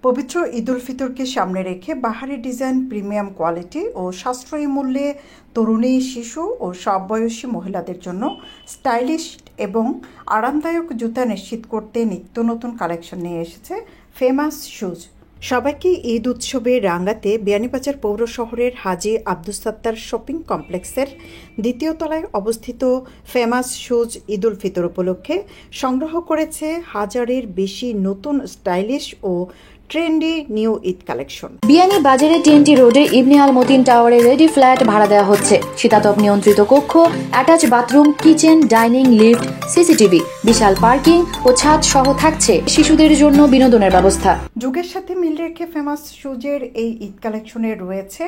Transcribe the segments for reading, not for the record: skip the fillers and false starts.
পবিত্র ঈদ উল ফিতরকে সামনে রেখে বাহারি ডিজাইন, প্রিমিয়াম কোয়ালিটি ও সাশ্রয়ী মূল্যে তরুণী, শিশু ও সব বয়সী মহিলাদের জন্য স্টাইলিশ এবং আরামদায়ক জুতা নিশ্চিত করতে নিত্য নতুন কালেকশন নিয়ে এসেছে ফেমাস শুজ। সবাইকে ঈদ উৎসবে রাঙ্গাতে বিয়ানীবাজার পৌর শহরের হাজী আব্দুস সাত্তার শপিং কমপ্লেক্সের দ্বিতীয় তলায় অবস্থিত ফেমাস শুজ ঈদ উল ফিতর উপলক্ষে সংগ্রহ করেছে হাজারের বেশি নতুন স্টাইলিশ ও ট্রেন্ডি নিউ ঈদ কালেকশন। বিয়ানীবাজারে টিএনটি রোডে ইবনে আল মতিন টাওয়ারে রেডি ফ্ল্যাট ভাড়া দেওয়া হচ্ছে। শীতাতপ নিয়ন্ত্রিত কক্ষ, attach bathroom, kitchen, dining, lift, CCTV, বিশাল পার্কিং ও ছাদ সহ থাকছে শিশুদের জন্য বিনোদনের ব্যবস্থা। যুগের সাথে মিল রেখে ফেমাস শুজের এই ঈদ কালেকশনে রয়েছে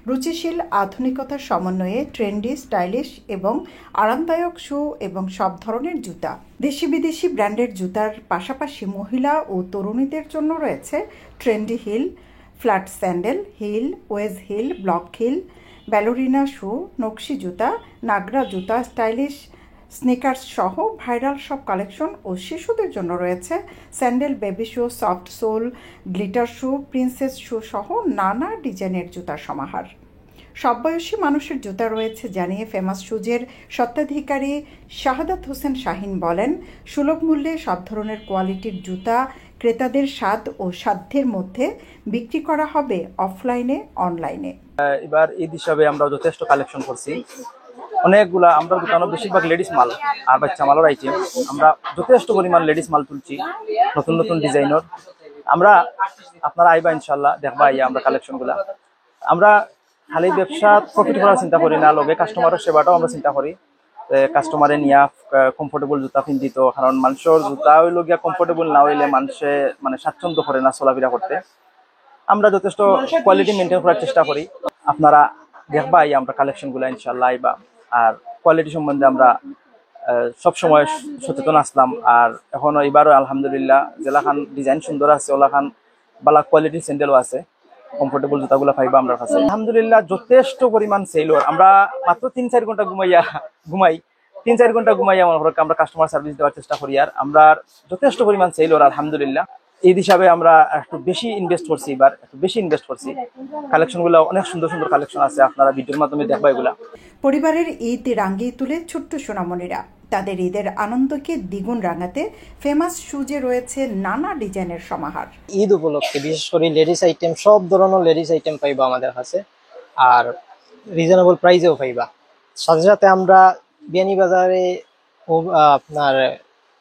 রুচিশীল আধুনিকতার সমন্বয়ে ট্রেন্ডি, স্টাইলিশ এবং আরামদায়ক শু এবং সব ধরনের জুতা। দেশি বিদেশি ব্র্যান্ডের জুতার পাশাপাশি মহিলা ও তরুণীদের জন্য রয়েছে trendy heel, flat sandal, heel, wedge heel, block heel, ballerina shoe, নকশি জুতা, নাগরা জুতা, স্টাইলিশ স্নিকার্স সহ ভাইরাল সব কালেকশন ও শিশুদের জন্য রয়েছে sandal, baby shoe, soft sole, glitter shoe, princess shoe সহ নানা ডিজাইনের জুতার সমাহার। সব বয়সী মানুষের জুতা রয়েছে জানিয়ে ফেমাস শুজের স্বত্বাধিকারী শাহাদাত হোসেন শাহিন বলেন, সুলভ মূল্যে সব ধরনের কোয়ালিটির জুতা ক্রেতাদের স্বাদ ও সাধ্যের মধ্যে বিক্রি করা হবে অফলাইনে, অনলাইনে। এবার ঈদ হিসাবে আমরা যথেষ্ট কালেকশন করছি। অনেকগুলা আমরা দোকানে বেশিরভাগ লেডিস মাল আর বাচ্চা মালের আইটেম, আমরা যথেষ্ট পরিমাণ লেডিস মাল তুলছি, নতুন নতুন ডিজাইনের। আমরা আপনারা আইবা ইনশাল্লাহ, দেখবা আইয়া আমরা কালেকশনগুলা। আমরা খালি ব্যবসা প্রফিট করার চিন্তা করি না, লগে কাস্টমারের সেবাটাও আমরা চিন্তা করি। কাস্টমারে নিয়া কমফোর্টেবল জুতা পিন্ধিত, কারণ মানুষের জুতা হইল গিয়া কমফোর্টেবল না হইলে মানুষে মানে স্বাচ্ছন্দ্য করে না চলাফেরা করতে। আমরা যথেষ্ট কোয়ালিটি মেনটেন করার চেষ্টা করি। আপনারা দেখবা আইয়া আমরা কালেকশনগুলা ইনশাল্লাহ আইবা। আর কোয়ালিটি সম্বন্ধে আমরা সবসময় সচেতন আসলাম। আর এখনো এবারও আলহামদুলিল্লাহ জেলাখান ডিজাইন সুন্দর আছে, ওলাখান বালা কোয়ালিটির স্যান্ডেলও আছে, কমফোর্টেবল জুতাগুলো পাইবা আমরা কাছে। আলহামদুলিল্লাহ যথেষ্ট পরিমাণ সেলর। আমরা মাত্র 3-4 ঘন্টা ঘুমাই 3-4 ঘন্টা ঘুমাইয়া মনে করো আমরা কাস্টমার সার্ভিস দেওয়ার চেষ্টা করি। আর আমরা যথেষ্ট পরিমাণ সেলর আলহামদুলিল্লাহ। এই হিসাবে আমরা একটু বেশি ইনভেস্ট করছি, এবার একটু বেশি ইনভেস্ট করছি। কালেকশনগুলো অনেক সুন্দর সুন্দর কালেকশন আছে, আপনারা ভিডিওর মাধ্যমে দেখবা এগুলা। পরিবারের ঈদ রাঙিয়ে তুলে ছোট্ট সোনামণিরা তাদের ঈদের আনন্দকে দ্বিগুণ রাঙাতে ফেমাস শুজে রয়েছে নানা ডিজাইনের সমাহার। ঈদ উপলক্ষে বিশেষ করে লেডিস আইটেম, সব ধরনের লেডিস আইটেম পাইবা আমাদের কাছে, আর রিজনেবল প্রাইসেও পাইবা। সাথে সাথে আমরা বিয়ানীবাজারে আপনার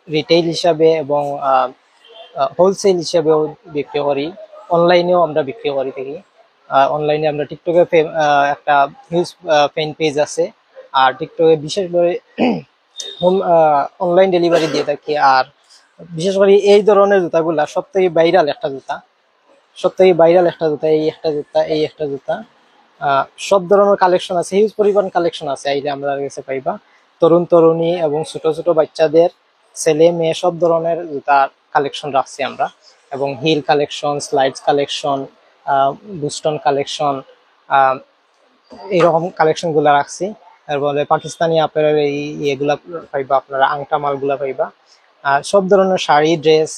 রিটেইল হিসাবে এবং হোলসেল হিসাবেও বিক্রি করি, অনলাইনেও আমরা বিক্রি করি থাকি। অনলাইনে আমরা টিকটকে একটা হিউজ ফ্যান পেজ আছে, আর টিকটকে বিশেষ করে অনলাইন ডেলিভারি দিয়ে থাকি। আর বিশেষ করে এই ধরনের জুতাগুলা সব থেকে ভাইরাল একটা জুতা, এই একটা জুতা সব ধরনের কালেকশন আছে, হিউজ পরিমাণ কালেকশন আছে, আইলে আমরা কাছে পাইবা। তরুণ তরুণী এবং ছোট ছোট বাচ্চাদের, ছেলে মেয়ে সব ধরনের জুতার কালেকশন রাখছি আমরা, এবং হিল কালেকশন, স্লাইডস কালেকশন, বুস্টন কালেকশন, এইরকম কালেকশন গুলা রাখছি। তারপরে পাকিস্তানি আপেলের এগুলা পাইবা, আপনারা আংটা মালগুলা পাইবা। আর সব ধরনের শাড়ি, ড্রেস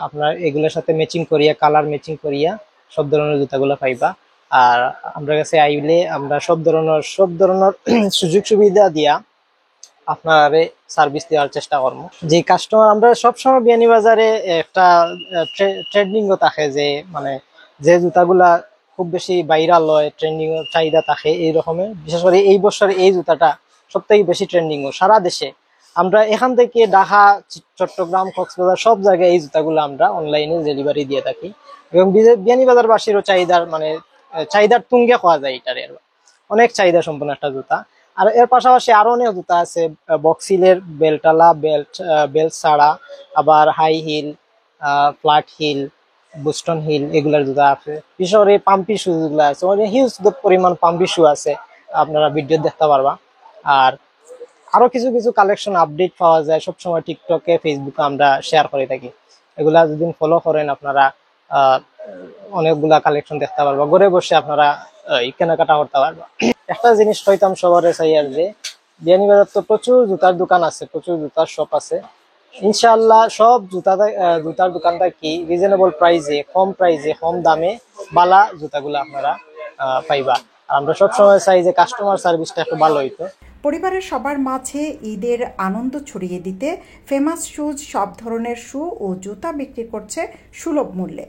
আপনার এগুলোর সাথে ম্যাচিং করিয়া, কালার ম্যাচিং করিয়া সব ধরনের জুতাগুলা পাইবা। আর আমরা কাছে আইলে আমরা সব ধরনের সুযোগ সুবিধা দিয়া আপনার সার্ভিস দেওয়ার চেষ্টা করবো। যে কাস্টমার আমরা সবসময় বিয়ানীবাজারে একটা ট্রেন্ডিং থাকে, যে মানে যে জুতাগুলা খুব বেশি ভাইরাল হয়, ট্রেন্ডিং চাহিদা থাকে এই রকমের। বিশেষ করে এই বছর এই জুতাটা সব থেকে বেশি ট্রেন্ডিং সারা দেশে। আমরা এখান থেকে ঢাকা, চট্টগ্রাম, কক্সবাজার সব জায়গায় এই জুতাগুলো আমরা অনলাইনে ডেলিভারি দিয়ে থাকি, এবং বিয়ানীবাজারবাসীরও চাহিদার তুঙ্গে খাওয়া যায়। এটার অনেক চাহিদা সম্পন্ন একটা জুতা। আর এর পাশাপাশি আরো অনেক জুতা আছে, বক্সিলের, বেল্টালা, বেল্ট ছাড়া, আবার হাই হিল, ফ্ল্যাট হিল, বুস্টন হিল, এগুলার জুতা আছে। বিশেষ করে পাম্পি শু যেগুলো আছে, হিউজ পরিমাণ পাম্পি শু আছে, আপনারা ভিডিও দেখতে পারবা। আর আরো কিছু কিছু কালেকশন আপডেট পাওয়া যায় সবসময় টিকটকে, ফেসবুকে আমরা শেয়ার করে থাকি। এগুলা যদি ফলো করেন আপনারা অনেকগুলা কালেকশন দেখতে পারবা, ঘরে বসে আপনারা কেনাকাটা করতে পারবা। একটা জিনিস হইতাম সবার চাই, আর যে বিয়ানীবাজার তো প্রচুর জুতার দোকান আছে, প্রচুর জুতার শপ আছে, ইনশাআল্লাহ সব জুতার দোকানটা কি রিজনেবল প্রাইসে, কম দামে বালা জুতাগুলো আপনারা পাইবা। আমরা সবসময় চাই যে কাস্টমার সার্ভিসটা একটু ভালো হইতো। পরিবারের সবার মাঝে ঈদের আনন্দ ছড়িয়ে দিতে ফেমাস শুজ সব ধরনের শু ও জুতা বিক্রি করছে সুলভ মূল্যে।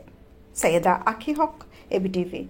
সৈয়দা আখি হক, এবিটিভি।